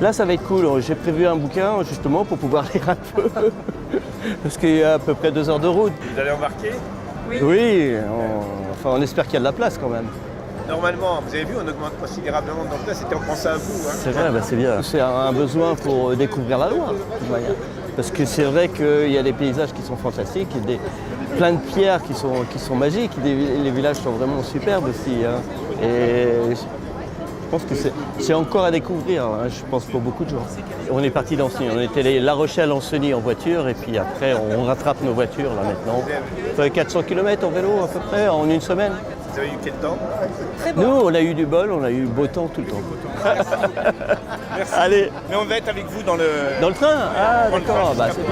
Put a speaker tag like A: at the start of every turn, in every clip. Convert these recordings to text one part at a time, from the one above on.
A: Là, ça va être cool. J'ai prévu un bouquin justement pour pouvoir lire un peu. Parce qu'il y a à peu près 2 heures de route.
B: Vous allez embarquer?
A: Oui, on espère qu'il y a de la place quand même.
B: Normalement, vous avez vu, on augmente considérablement de place, c'était on pense à vous. Hein.
A: C'est vrai, c'est bien. C'est un besoin pour découvrir la Loire, de toute manière. Parce que c'est vrai qu'il y a des paysages qui sont fantastiques, plein de pierres qui sont magiques, les villages sont vraiment superbes aussi. Hein. Et je pense que c'est encore à découvrir, hein, je pense, pour beaucoup de gens. On est parti d'Ancenis, on était allé La Rochelle-Ancenis en voiture et puis après on rattrape nos voitures là maintenant. On fait 400 km en vélo à peu près en une semaine.
B: Vous avez eu quel temps?
A: Nous, on a eu du bol, on a eu beau temps tout le temps.
B: Merci.
A: Allez.
B: Mais on va être avec vous dans le...
A: Dans le train? Ah d'accord, bah, c'est bien.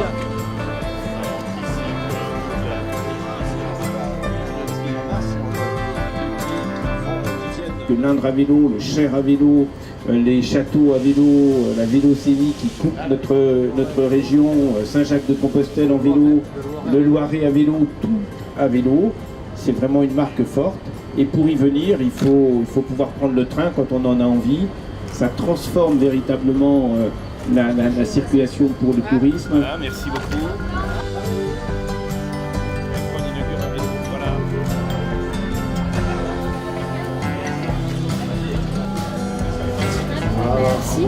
C: Le Lindre à vélo, le Cher à vélo, les châteaux à vélo, la Vélocénie qui coupe notre région, Saint-Jacques-de-Compostelle en vélo, le Loiret à vélo, tout à vélo. C'est vraiment une marque forte. Et pour y venir, il faut pouvoir prendre le train quand on en a envie. Ça transforme véritablement la circulation pour le tourisme.
B: Voilà, merci beaucoup.
D: Merci.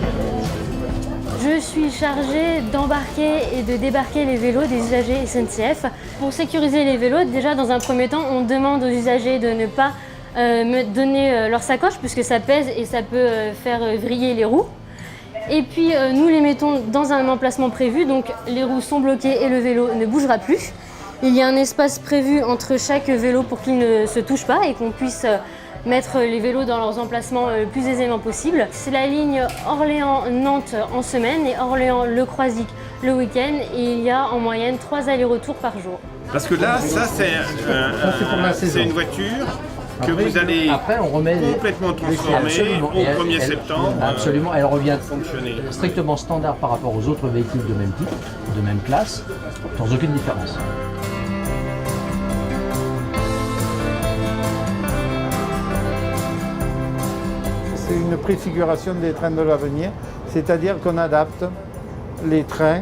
D: Je suis chargée d'embarquer et de débarquer les vélos des usagers SNCF. Pour sécuriser les vélos, déjà dans un premier temps, on demande aux usagers de ne pas me donner leur sacoche puisque ça pèse et ça peut faire vriller les roues. Et puis nous les mettons dans un emplacement prévu, donc les roues sont bloquées et le vélo ne bougera plus. Il y a un espace prévu entre chaque vélo pour qu'ils ne se touchent pas et qu'on puisse mettre les vélos dans leurs emplacements le plus aisément possible. C'est la ligne Orléans-Nantes en semaine et Orléans-Le Croisic le week-end et il y a en moyenne 3 allers-retours par jour.
B: Parce que là, ça c'est une voiture que vous allez
E: on remet
B: complètement transformer au 1er septembre.
E: Absolument, elle revient
B: Fonctionner.
E: strictement standard par rapport aux autres véhicules de même type, de même classe, sans aucune différence.
F: C'est une préfiguration des trains de l'avenir, c'est-à-dire qu'on adapte les trains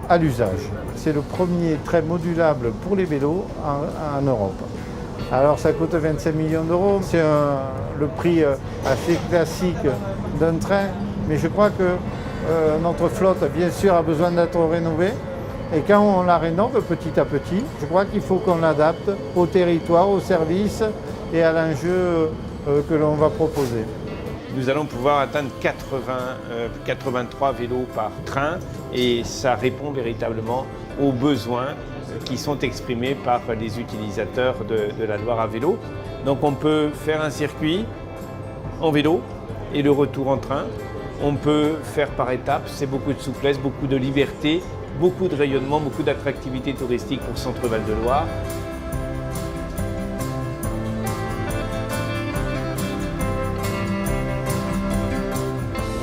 F: à l'usage. C'est le premier train modulable pour les vélos en Europe. Alors ça coûte 25 millions d'euros, c'est le prix assez classique d'un train, mais je crois que notre flotte, bien sûr, a besoin d'être rénovée. Et quand on la rénove petit à petit, je crois qu'il faut qu'on l'adapte au territoire, au service et à l'enjeu que l'on va proposer.
B: Nous allons pouvoir atteindre 83 vélos par train et ça répond véritablement aux besoins qui sont exprimés par les utilisateurs de la Loire à vélo. Donc on peut faire un circuit en vélo et le retour en train. On peut faire par étapes, c'est beaucoup de souplesse, beaucoup de liberté, beaucoup de rayonnement, beaucoup d'attractivité touristique pour Centre-Val de Loire.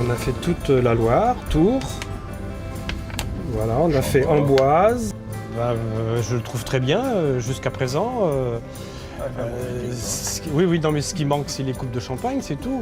G: On a fait toute la Loire, Tours. Voilà, on a fait Amboise. Je le trouve très bien jusqu'à présent. Oui, non, mais ce qui manque, c'est les coupes de champagne, c'est tout.